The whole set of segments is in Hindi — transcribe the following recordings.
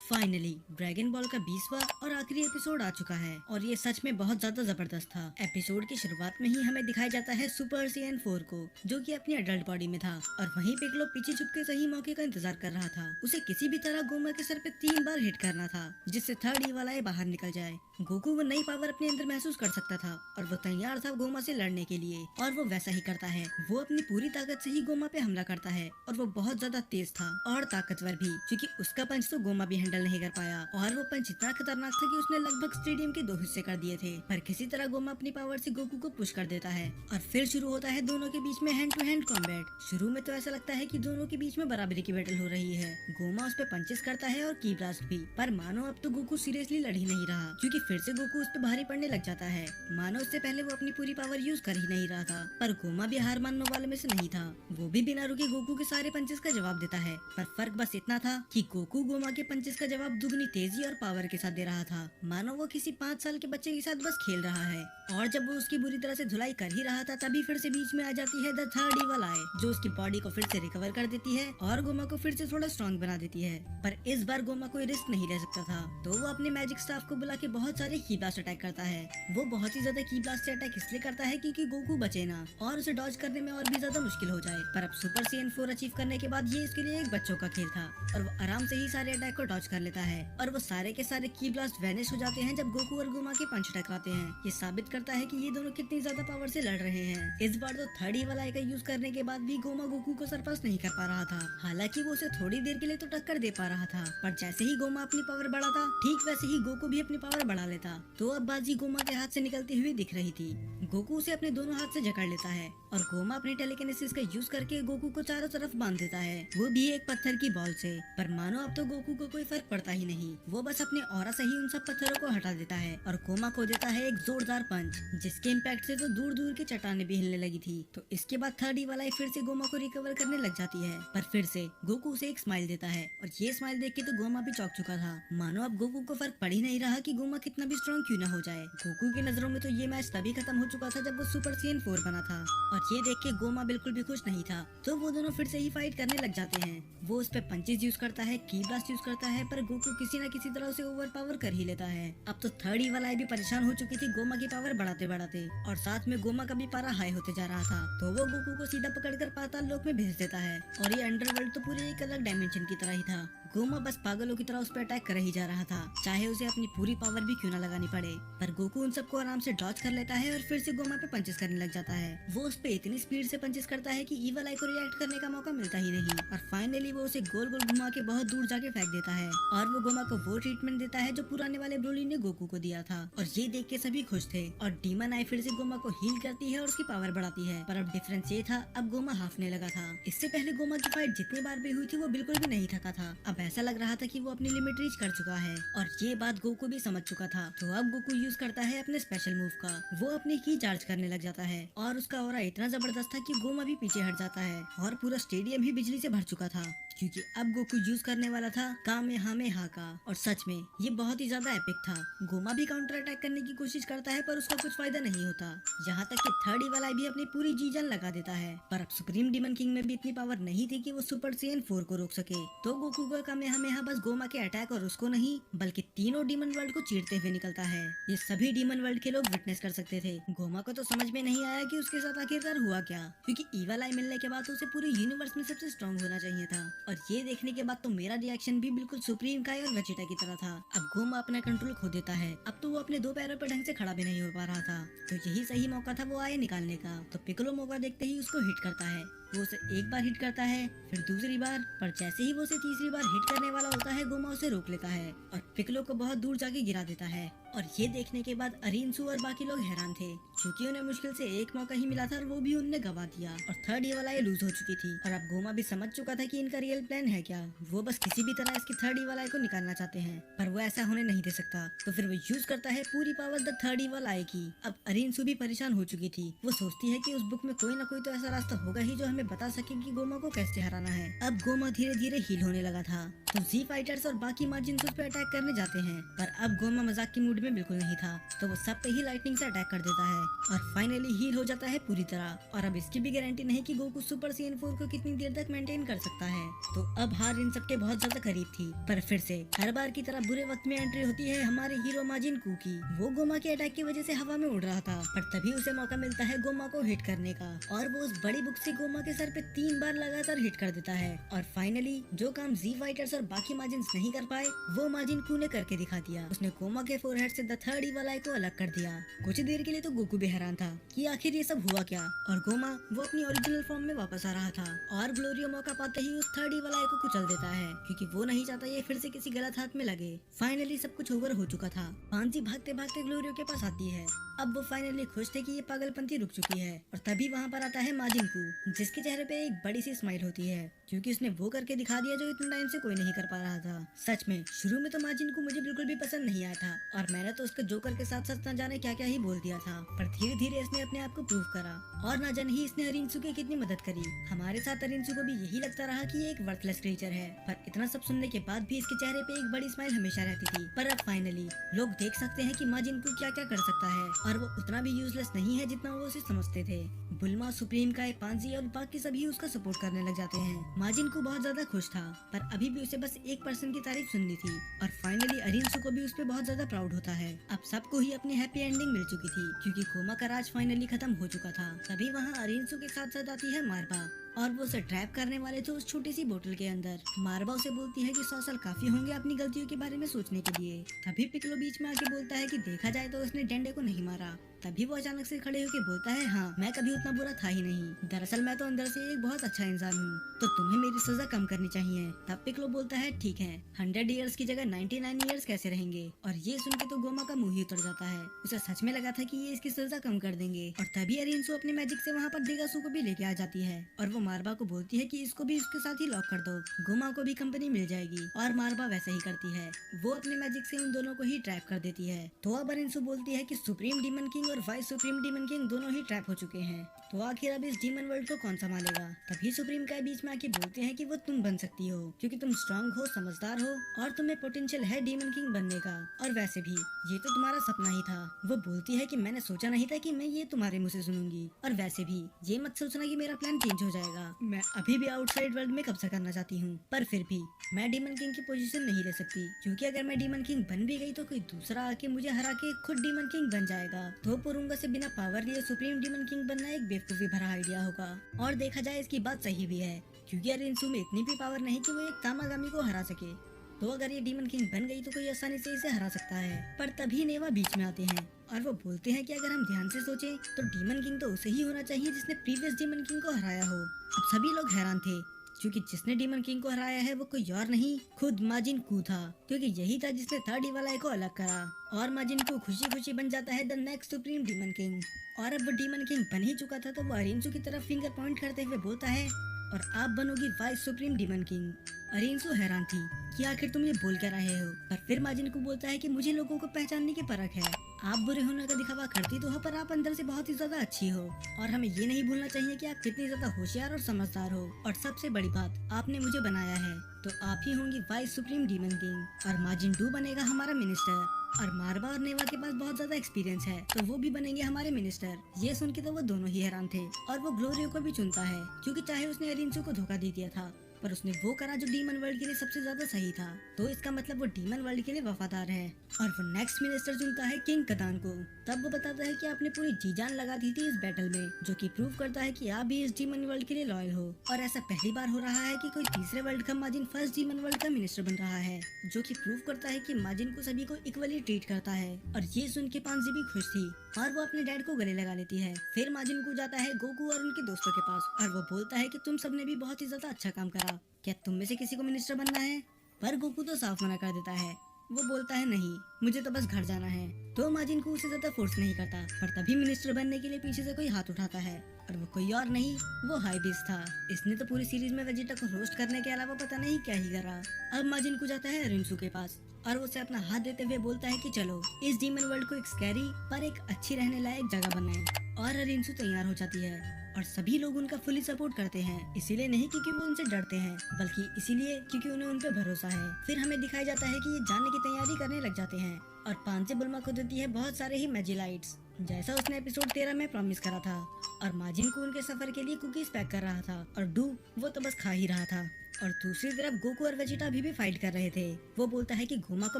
फाइनली ड्रैगन बॉल का 20वां और आखिरी एपिसोड आ चुका है और ये सच में बहुत ज्यादा जबरदस्त था। एपिसोड की शुरुआत में ही हमें दिखाया जाता है सुपर सीएन 4 को, जो कि अपनी अडल्ट बॉडी में था और वहीं पिगलो पीछे छुप के सही मौके का इंतजार कर रहा था। उसे किसी भी तरह गोमा के सर पे 3 बार हिट करना था जिससे थर्ड वाला बाहर निकल जाए। गोकू वो नई पावर अपने अंदर महसूस कर सकता था और वो तैयार था गोमा से लड़ने के लिए, और वो वैसा ही करता है। वो अपनी पूरी ताकत से ही गोमा पे हमला करता है और वो बहुत ज्यादा तेज था और ताकतवर भी, क्योंकि उसका पंच तो गोमा भी हैंडल नहीं कर पाया और वो पंच इतना खतरनाक था कि उसने लगभग स्टेडियम के 2 हिस्से कर दिए थे। पर किसी तरह गोमा अपनी पावर से गोकू को पुश कर देता है और फिर शुरू होता है दोनों के बीच में हैंड टू हैंड कॉम्बैट। शुरू में तो ऐसा लगता है कि दोनों के बीच में बराबरी की बैटल हो रही है। गोमा उस पे पंचेस करता है और की ब्लास्ट भी, पर मानो अब तो गोकू सीरियसली लड़ ही नहीं रहा, क्योंकि फिर से गोकू उस पे भारी पड़ने लग जाता है। मानो उससे पहले वो अपनी पूरी पावर यूज कर ही नहीं रहा था, पर गोमा भी हार मानने वाले में से नहीं था। वो भी बिना रुके गोकू के सारे पंचेस का जवाब देता है, पर फर्क बस इतना था कि गोकू गोमा के पंचेस का जवाब दुगनी तेजी और पावर के साथ दे रहा था, मानो वो किसी 5 साल के बच्चे के साथ बस खेल रहा है। और जब वो उसकी बुरी तरह से धुलाई कर ही रहा था, तभी फिर से बीच में आ जाती है द थर्ड इवल आई, जो उसकी बॉडी को फिर से रिकवर कर देती है और गोमा को फिर से थोड़ा स्ट्रॉन्ग बना देती है। पर इस बार गोमा कोई रिस्क नहीं ले सकता था, तो वो अपने मैजिक स्टाफ को बुला के बहुत सारे की ब्लास्ट अटैक करता है। वो बहुत ही ज्यादा की ब्लास्ट से अटैक इसलिए करता है क्योंकि गोकू बचे ना और उसे डॉज करने में और भी ज्यादा मुश्किल हो जाए। पर अब सुपर सीएन 4 अचीव करने के बाद ये इसके लिए एक बच्चों का खेल था और वो आराम से ही सारे अटैक को डॉज कर लेता है और वो सारे के सारे की ब्लास्ट वैनिश हो जाते हैं जब गोकू और गोमा के पंच टकराते हैं। ये साबित करता है कि ये दोनों कितनी ज्यादा पावर से लड़ रहे हैं। इस बार तो थर्ड वाला आई का यूज करने के बाद भी गोमा गोकू को सरपास नहीं कर पा रहा था। हालांकि वो उसे थोड़ी देर के लिए तो टक्कर दे पा रहा था, पर जैसे ही गोमा अपनी पावर बढ़ाता, ठीक वैसे ही गोकू भी अपनी पावर बढ़ा लेता। तो अब बाजी गोमा के हाथ से निकलती हुई दिख रही थी। गोकू उसे अपने दोनों हाथ से जकड़ लेता है और गोमा अपनी टेलीकिनेसिस का यूज करके गोकू को चारों तरफ बांध देता है, वो भी एक पत्थर की बॉल से। पर मानो अब तो गोकू को कोई फर्क पड़ता ही नहीं, वो बस अपने ऑरा से ही उन सब पत्थरों को हटा देता है और गोमा को देता है एक जोरदार पंच, जिसके इम्पैक्ट से तो दूर दूर की चट्टानें भी हिलने लगी थी। तो इसके बाद थर्ड वाला फिर से गोमा को रिकवर करने लग जाती है, पर फिर से गोकू उसे एक स्माइल देता है और ये स्माइल देख के तो गोमा भी चौंक चुका था। मानो अब गोकू को फर्क पड़ ही नहीं रहा कि गोमा कितना भी स्ट्रॉन्ग क्यों ना हो जाए। गोकू की नजरों में तो ये मैच तभी खत्म हो चुका था जब वो सुपर सीएन 4 बना था, और ये देख के गोमा बिल्कुल भी खुश नहीं था। तो वो दोनों फिर से ही फाइट करने लग जाते हैं। वो उस पे पंचेस यूज करता है, की ब्लास्ट यूज करता है, पर गोकू किसी न किसी तरह उसे ओवर पावर कर ही लेता है। अब तो थर्ड वाला भी परेशान हो चुकी थी गोमा की पावर बढ़ाते बढ़ाते, और साथ में गोमा का भी पारा हाई होते जा रहा था। तो वो गोकू को सीधा पकड़कर पाताल लोक में भेज देता है और ये अंडरवर्ल्ड तो पूरे एक अलग डायमेंशन की तरह ही था। गोमा बस पागलों की तरह उस पर अटैक कर ही जा रहा था, चाहे उसे अपनी पूरी पावर भी क्यों न लगानी पड़े। पर गोकू उन सबको आराम से डॉज कर लेता है और फिर से गोमा पे पंचेस करने लग जाता है। वो उस पे इतनी स्पीड से पंचेस करता है कि ईवल आई को रिएक्ट करने का मौका मिलता ही नहीं, और फाइनली वो उसे गोल गोल घुमा के बहुत दूर जाके फेंक देता है और वो गोमा को वो ट्रीटमेंट देता है जो पुराने वाले ब्रोली ने गोकू को दिया था। और ये देख के सभी खुश थे और डीमन आई फिर से गोमा को हील करती है और उसकी पावर बढ़ाती है। पर अब डिफरेंस ये था, अब गोमा हाफने लगा था। इससे पहले गोमा की फाइट जितनी बार भी हुई थी वो बिल्कुल भी नहीं थका था। अब ऐसा लग रहा था कि वो अपनी लिमिट रीच कर चुका है और ये बात गोकू भी समझ चुका था। तो अब गोकू यूज करता है अपने स्पेशल मूव का, वो अपनी की चार्ज करने लग जाता है और उसका ऑरा इतना जबरदस्त था कि गोमा भी पीछे हट जाता है और पूरा स्टेडियम ही बिजली से भर चुका था, क्योंकि अब गोकू यूज करने वाला था कामेहामेहा का। और सच में ये बहुत ही ज्यादा एपिक था। गोमा भी काउंटर अटैक करने की कोशिश करता है, पर उसका कुछ फायदा नहीं होता, यहाँ तक कि थर्ड वाला भी अपनी पूरी जी जान लगा देता है। पर अब सुप्रीम डीमन किंग में भी इतनी पावर नहीं थी कि वो सुपर सीएन 4 को रोक सके। तो गोकू का कामेहामेहा बस गोमा के अटैक और उसको नहीं, बल्कि तीनों डीमन वर्ल्ड को चीरते हुए निकलता है। ये सभी डीमन वर्ल्ड के लोग विटनेस कर सकते थे। गोमा को तो समझ में नहीं आया कि उसके साथ आखिरकार हुआ क्या, क्योंकि ईवल आई मिलने के बाद उसे पूरे यूनिवर्स में सबसे स्ट्रॉन्ग होना चाहिए था। और ये देखने के बाद तो मेरा रिएक्शन भी बिल्कुल सुप्रीम काय और वेजिटा की तरह था। अब गोमा अपना कंट्रोल खो देता है, अब तो वो अपने 2 पैरों पर ढंग से खड़ा भी नहीं हो पा रहा था। तो यही सही मौका था वो आए निकालने का। तो पिकलो मौका देखते ही उसको हिट करता है। वो उसे एक बार हिट करता है, फिर दूसरी बार, पर जैसे ही वो उसे तीसरी बार हिट करने वाला होता है, गोमा उसे रोक लेता है और पिकलो को बहुत दूर जाके गिरा देता है। और ये देखने के बाद अरिनसु और बाकी लोग हैरान थे, क्योंकि उन्हें मुश्किल से एक मौका ही मिला था और वो भी उनने गवा दिया। और थर्ड वाला ये लूज हो चुकी थी और अब गोमा भी समझ चुका था कि इनका रियल प्लान है क्या। वो बस किसी भी तरह इसकी थर्ड वाला को निकालना चाहते हैं, पर वो ऐसा होने नहीं दे सकता। तो फिर वो यूज करता है पूरी पावर द थर्ड वाला आई की। अब अरिनसु भी परेशान हो चुकी थी। वो सोचती है कि उस बुक में कोई ना कोई तो ऐसा रास्ता होगा ही जो हमें बता सके कि गोमा को कैसे हराना है। अब गोमा धीरे धीरे हील होने लगा था, तो जी फाइटर्स और बाकी मार्जिन उस पे अटैक करने जाते हैं, पर अब गोमा मजाक की मूड में बिल्कुल नहीं था, तो वो सब पे ही लाइटनिंग से अटैक कर देता है और फाइनली हील हो जाता है पूरी तरह। और अब इसकी भी गारंटी नहीं कि गोकू सुपर सीएन 4 को कितनी देर तक मेंटेन कर सकता है। तो अब हार इन सबके बहुत ज्यादा करीब थी, पर फिर से हर बार की तरह बुरे वक्त में एंट्री होती है हमारे हीरो माजिन कू की। वो गोमा के अटैक की वजह से हवा में उड़ रहा था, पर तभी उसे मौका मिलता है गोमा को हिट करने का, और वो उस बड़ी बुक से गोमा के सर पे 3 बार लगातार हिट कर देता है। और फाइनली जो काम जी फाइटर्स और बाकी माजिन्स नहीं कर पाए वो माजिन कू ने करके दिखा दिया। उसने गोमा के फोरहेड से द थर्ड ईवल आई को अलग कर दिया। कुछ देर के लिए तो गोकू भी हैरान था कि आखिर ये सब हुआ क्या, और गोमा वो अपनी ओरिजिनल फॉर्म में वापस आ रहा था। और ग्लोरियो मौका पाते ही उस थर्ड ईवल आई को कुचल देता है, क्योंकि वो नहीं चाहता ये फिर से किसी गलत हाथ में लगे। फाइनली सब कुछ ओवर हो चुका था। पांजी भागते भागते ग्लोरियो के पास आती है। अब वो फाइनली खुश थे कि ये पागलपंती रुक चुकी है, और तभी वहाँ पर आता है माजिन कू, जिसके चेहरे पे एक बड़ी सी स्माइल होती है, क्योंकि उसने वो करके दिखा दिया जो इतने टाइम से कोई नहीं कर पा रहा था। सच में शुरू में तो माजिन कू मुझे बिल्कुल भी पसंद नहीं आया था, और मैंने तो उसके जोकर के साथ साथ न जाने क्या क्या ही बोल दिया था, पर धीरे धीरे इसने अपने आप को प्रूव करा, और न जाने ही इसने अरिंसू की कितनी मदद करी। हमारे साथ अरिंसू को भी यही लगता रहा कि ये एक वर्थलेस क्रीचर है, पर इतना सब सुनने के बाद भी इसके चेहरे पे एक बड़ी स्माइल हमेशा रहती थी। पर अब फाइनली लोग देख सकते हैं कि माजिन कू क्या क्या कर सकता है, और वो उतना भी यूजलेस नहीं है जितना वो उसे समझते थे। बुल्मा, सुप्रीम काय, पांजी और बाकी सभी उसका सपोर्ट करने लग जाते हैं। माजिन कू बहुत ज्यादा खुश था, पर अभी भी उसे बस 1% की तारीफ सुननी थी। और फाइनली अरिंसू को भी उस पर बहुत ज्यादा प्राउड होता है। अब सबको ही अपनी हैप्पी एंडिंग मिल चुकी थी, क्योंकि कोमा का राज फाइनली खत्म हो चुका था। तभी वहाँ अरिंसू के साथ साथ आती है मारबा, और वो उसे ट्रैप करने वाले थे उस छोटी सी बोतल के अंदर। मारबा उसे बोलती है कि 100 साल काफी होंगे अपनी गलतियों के बारे में सोचने के लिए। तभी पिकलो बीच में आके बोलता है कि देखा जाए तो उसने डेंडे को नहीं मारा। तभी वो अचानक से खड़े होकर बोलता है, हाँ मैं कभी उतना बुरा था ही नहीं, दरअसल मैं तो अंदर से एक बहुत अच्छा इंसान हूँ, तो तुम्हें मेरी सजा कम करनी चाहिए। तब पिकलो बोलता है ठीक है, 100 ईयर्स की जगह 99 ईयर्स कैसे रहेंगे। और ये सुन के तो गोमा का मुंह ही उतर जाता है। उसे सच में लगा था कि ये इसकी सजा कम कर देंगे। और तभी अरिंसू अपने मैजिक से वहाँ पर दिगासू को भी लेके आ जाती है, और वो मारबा को बोलती है कि इसको भी उसके साथ ही लॉक कर दो, गोमा को भी कंपनी मिल जाएगी। और मारबा वैसे ही करती है, वो अपने मैजिक से उन दोनों को ही ट्रैप कर देती है। तो अब अरिंसू बोलती है कि सुप्रीम डीमन किंग और वाइस सुप्रीम डीमन किंग दोनों ही ट्रैप हो चुके हैं, तो आखिर अब इस डीमन वर्ल्ड को कौन संभालेगा। तभी सुप्रीम काय बीच में आके बोलते हैं कि वो तुम बन सकती हो, क्योंकि तुम स्ट्रांग हो, समझदार हो, और तुम्हें पोटेंशियल है डीमन किंग बनने का। और वैसे भी ये तो तुम्हारा सपना ही था। वो बोलती है कि मैंने सोचा नहीं था कि मैं ये तुम्हारे मुँह से सुनूंगी, और वैसे भी ये मत सोचना कि मेरा प्लान चेंज हो जाएगा। मैं अभी भी आउटसाइड वर्ल्ड में कब्जा करना चाहती हूँ, पर फिर भी मैं डीमन किंग की पोजीशन नहीं ले सकती, क्योंकि अगर मैं डीमन किंग बन भी गई तो कोई दूसरा आके मुझे हरा के खुद डीमन किंग बन जाएगा। तो पुरुंगा से बिना पावर लिए सुप्रीम डीमन किंग बनना एक बेवकूफी भरा आइडिया होगा। और देखा जाए इसकी बात सही भी है, क्योंकि अरिंसू में इतनी भी पावर नहीं कि वो एक तामागामी को हरा सके। तो अगर ये डीमन किंग बन गई तो कोई आसानी से इसे हरा सकता है। पर तभी नेवा बीच में आते हैं, और वो बोलते हैं कि अगर हम ध्यान से सोचें तो डीमन किंग तो उसे ही होना चाहिए जिसने प्रीवियस डीमन किंग को हराया हो। अब सभी लोग हैरान थे, क्योंकि जिसने डीमन किंग को हराया है वो कोई और नहीं, खुद माजिन कू था, क्योंकि यही था जिसने थर्ड ईवल आई को अलग करा। और माजिन कू खुशी खुशी बन जाता है the next supreme demon king. और अब वो डीमन किंग बन ही चुका था, तो वो अरिंसू की तरफ फिंगर पॉइंट करते हुए बोलता है, और आप बनोगी वाइस सुप्रीम डीमन किंग। अरिंसू हैरान थी कि आखिर तुम ये बोल कर रहे हो, पर फिर माजिन को बोलता है कि मुझे लोगों को पहचानने की परख है। आप बुरे होने का दिखावा करती तो हो, पर आप अंदर से बहुत ही ज्यादा अच्छी हो, और हमें ये नहीं भूलना चाहिए कि आप कितनी ज्यादा होशियार और समझदार हो। और सबसे बड़ी बात, आपने मुझे बनाया है, तो आप ही होंगी वाइस सुप्रीम डीमन किंग, और माजिन डू बनेगा हमारा मिनिस्टर। और मारबा और नेवा के पास बहुत ज्यादा एक्सपीरियंस है, तो वो भी बनेंगे हमारे मिनिस्टर। ये सुन के तो वो दोनों ही हैरान थे, और वो ग्लोरियो को भी चुनता है, क्योंकि चाहे उसने अरिंसू को धोखा दे दिया था, पर उसने वो करा जो डीमन वर्ल्ड के लिए सबसे ज्यादा सही था। तो इसका मतलब वो डीमन वर्ल्ड के लिए वफादार है। और वो नेक्स्ट मिनिस्टर चुनता है किंग कदान को। तब वो बताता है कि आपने पूरी जी जान लगा दी थी इस बैटल में, जो कि प्रूव करता है कि आप भी इस डीमन वर्ल्ड के लिए लॉयल हो। और ऐसा पहली बार हो रहा है कि कोई तीसरे वर्ल्ड का माजिन फर्स्ट डीमन वर्ल्ड का मिनिस्टर बन रहा है, जो कि प्रूव करता है कि माजिन को सभी को इक्वली ट्रीट करता है। और ये सुन के पांजी भी खुश थी, और वो अपने डैड को गले लगा लेती है। फिर माजिन को जाता है गोकू और उनके दोस्तों के पास, और वो बोलता है कि तुम सबने भी बहुत ही ज्यादा अच्छा काम करा, क्या तुम में से किसी को मिनिस्टर बनना है। पर गोकू तो साफ मना कर देता है। वो बोलता है नहीं, मुझे तो बस घर जाना है। तो माजिन को उसे ज्यादा फोर्स नहीं करता, पर तभी मिनिस्टर बनने के लिए पीछे से कोई हाथ उठाता है, और वो कोई और नहीं, वो हाइबिस था। इसने तो पूरी सीरीज में वेजिटा को रोस्ट करने के अलावा पता नहीं क्या ही करा। अब माजिन को जाता है अरिंसू के पास, और उसे अपना हाथ देते हुए बोलता है कि चलो इस डीमन वर्ल्ड को एक स्कैरी पर एक अच्छी रहने लायक जगह बनाएं। और अरिंसू तैयार हो जाती है, और सभी लोग उनका फुली सपोर्ट करते हैं। इसीलिए नहीं क्योंकि वो उनसे डरते हैं, बल्कि इसीलिए क्योंकि उन्हें उन पे भरोसा है। फिर हमें दिखाया जाता है कि ये जाने की तैयारी करने लग जाते हैं, और पांचे बुल्मा को देती है बहुत सारे ही मैजिलाइट्स, जैसा उसने एपिसोड 13 में प्रॉमिस करा था। और माजिन को उनके सफर के लिए कुकीज पैक कर रहा था और डू वो तो बस खा ही रहा था। और दूसरी तरफ गोकू और वेजिटा अभी भी फाइट कर रहे थे। वो बोलता है कि गोमा को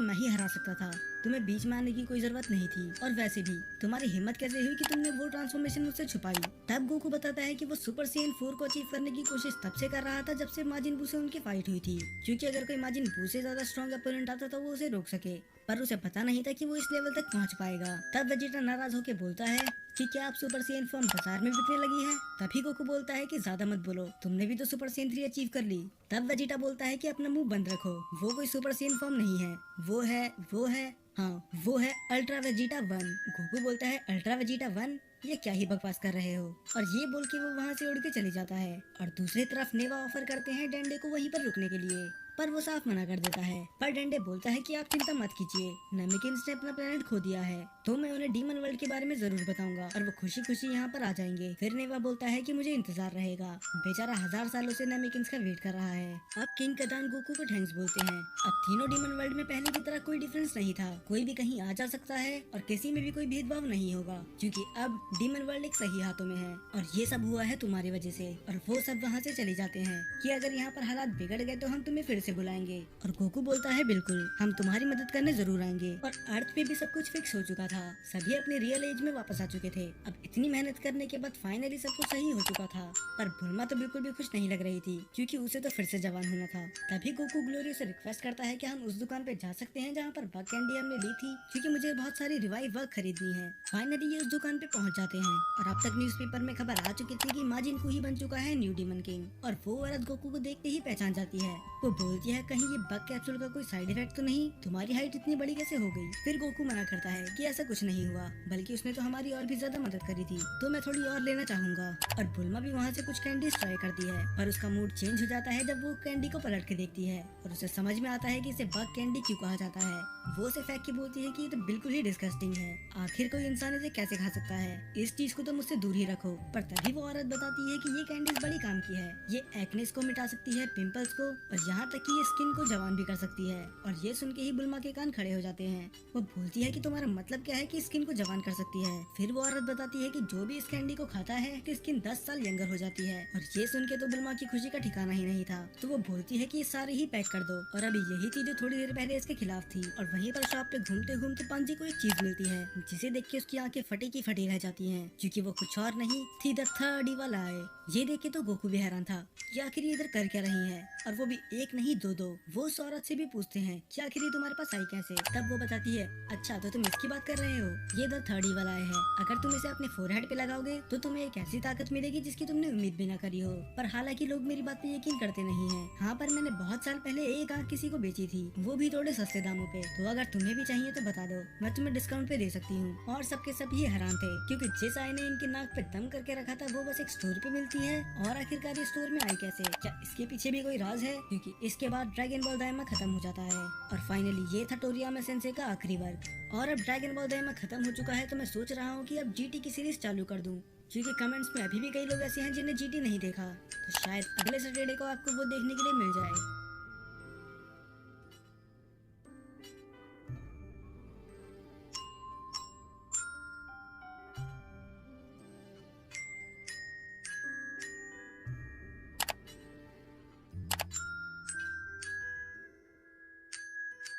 मैं ही हरा सकता था, तुम्हें बीच में आने की कोई जरूरत नहीं थी, और वैसे भी तुम्हारी हिम्मत कैसे हुई कि तुमने वो ट्रांसफॉर्मेशन मुझसे छुपाई। तब गोकू बताता है कि वो सुपर सेन 4 को अचीव करने की कोशिश तब से कर रहा था जब से माजिन बू से उनकी फाइट हुई थी, क्योंकि अगर कोई माजिन बू से ज्यादा स्ट्रॉन्ग अपोनेंट आता तो वो उसे रोक सके, पर उसे पता नहीं था कि वो इस लेवल तक पहुंच पाएगा। तब वेजिटा नाराज होकर बोलता है कि क्या आप सुपर सेन फॉर्म बाजार में बिकने लगी है। तभी गोकू बोलता है कि ज्यादा मत बोलो, तुमने भी तो सुपर सेन 3 अचीव कर ली। तब वेजिटा बोलता है कि अपना मुंह बंद रखो, वो कोई सुपर सेन फॉर्म नहीं है, वो है अल्ट्रा वेजिटा 1। गोकू बोलता है अल्ट्रा वेजिटा 1, ये क्या ही बकवास कर रहे हो, और ये बोल के वो वहाँ से उड़ के चले जाता है। और दूसरी तरफ नेवा ऑफर करते हैं डेंडे को वहीं पर रुकने के लिए, पर वो साफ मना कर देता है। पर डेंडे बोलता है कि आप चिंता मत कीजिए, नेमिकिन्स ने अपना प्लेनेट खो दिया है, तो मैं उन्हें डीमन वर्ल्ड के बारे में जरूर बताऊंगा और वो खुशी खुशी यहाँ पर आ जाएंगे। फिर नेवा बोलता है कि मुझे इंतजार रहेगा, बेचारा 1000 सालों से नेमिकिन्स का वेट कर रहा है। अब किंग कदान गोकू को थैंक्स बोलते हैं। अब तीनों डीमन वर्ल्ड में पहले की तरह कोई डिफरेंस नहीं था, कोई भी कहीं आ जा सकता है और किसी में भी कोई भेदभाव नहीं होगा, क्योंकि अब डीमन वर्ल्ड एक सही हाथों में है। और ये सब हुआ है तुम्हारी वजह से। और वो सब वहाँ से चले जाते हैं कि अगर यहाँ पर हालात बिगड़ गए तो हम तुम्हें फिर से बुलाएंगे। और गोकू बोलता है बिल्कुल, हम तुम्हारी मदद करने जरूर आएंगे। और अर्थ पे भी सब कुछ फिक्स हो चुका था, सभी अपने रियल एज में वापस आ चुके थे। अब इतनी मेहनत करने के बाद फाइनली सब कुछ सही हो चुका था। पर बुल्मा तो बिल्कुल भी खुश नहीं लग रही थी, क्योंकि उसे तो फिर से जवान होना था। तभी गोकू ग्लोरी से रिक्वेस्ट करता है कि हम उस दुकान पे जा सकते हैं जहाँ पर बग कैंडी हमने ली थी, क्योंकि मुझे बहुत सारी रिवाइव वर्क खरीदनी है। फाइनली ये उस दुकान पे पहुँच जाते हैं और अब तक न्यूज़पेपर में खबर आ चुकी थी कि माजिन को ही बन चुका है न्यू डीमन किंग। और वो औरत गोकू को देखते ही पहचान जाती है। वो बोलती है कहीं ये बग कैप्सूल का कोई साइड इफेक्ट तो नहीं, तुम्हारी हाइट इतनी बड़ी कैसे हो गई। फिर गोकू मना करता है कि ऐसा कुछ नहीं हुआ, बल्कि उसने तो हमारी और भी ज्यादा मदद करी थी, तो मैं थोड़ी और लेना चाहूंगा। और बुल्मा भी वहाँ से कुछ कैंडीज ट्राई करती है, पर उसका मूड चेंज हो जाता है जब वो कैंडी को पलट के देखती है और उसे समझ में आता है कि इसे बग कैंडी क्यों कहा जाता है। वो उसे फेंक के बोलती है कि ये तो बिल्कुल ही डिस्गस्टिंग है, आखिर कोई इंसान इसे कैसे खा सकता है, इस चीज को तो मुझसे दूर ही रखो। पर तभी वो औरत बताती है कि ये कैंडीज बड़ी काम की है, ये एक्नेस को मिटा सकती है, पिंपल्स को, और यहाँ तक कि ये स्किन को जवान भी कर सकती है। और ये सुन के ही बुल्मा के कान खड़े हो जाते हैं। वो बोलती है कि तुम्हारा मतलब क्या है कि स्किन को जवान कर सकती है। फिर वो औरत बताती है कि जो भी इस कैंडी को खाता है तो स्किन 10 साल यंगर हो जाती है। और ये सुन के तो बुल्मा की खुशी का ठिकाना ही नहीं था, तो वो बोलती है कि ये सारे ही पैक कर दो। और अभी यही चीज जो थोड़ी देर पहले इसके खिलाफ थी। और वहीं पर शॉप पे घूमते घूमते पांजी को एक चीज मिलती है, जिसे देख के उसकी आंखें फटी की फटी रह जाती हैं, क्योंकि वो कुछ और नहीं थी द थर्ड इवल आई। ये देख के तो गोकू भी हैरान था कि आखिर ये इधर कर क्या रही है, और वो भी एक नहीं दो। वो उस औरत से भी पूछते हैं कि आखिर ये तुम्हारे पास आई कैसे। तब वो बताती है अच्छा तो तुम इसकी बात कर रहे हो, ये द थर्ड इवल आई है, अगर तुम इसे अपने फोरहेड पे लगाओगे तो तुम्हें एक ऐसी ताकत मिलेगी जिसकी तुमने उम्मीद भी न करी हो। पर हालांकि लोग मेरी बात पे यकीन करते नहीं है। हाँ, पर मैंने बहुत साल पहले एक आँख किसी को बेची थी, वो भी थोड़े सस्ते दामों पे, तो अगर तुम्हें भी चाहिए तो बता दो, मैं तुम्हें डिस्काउंट पे दे सकती हूँ। और सबके सब ये हैरान थे, क्योंकि जिस आई ने इनकी नाक पे दम करके रखा था वो बस एक स्टोर पे मिलती है, और आखिरकार ये स्टोर में आई कैसे। क्या इसके पीछे भी कोई राज है, क्योंकि इसके बाद ड्रैगन बॉल दायमा खत्म हो जाता है। और फाइनली ये था टोरियामा सेंसेई का आखिरी वर्क। और अब ड्रैगन बॉल दायमा खत्म हो चुका है, तो मैं सोच रहा हूँ कि अब जीटी की सीरीज चालू कर दूं, क्योंकि कमेंट्स में अभी भी कई लोग ऐसे हैं जिन्हें जीटी नहीं देखा, तो शायद अगले सैटरडे को आपको वो देखने के लिए मिल जाए।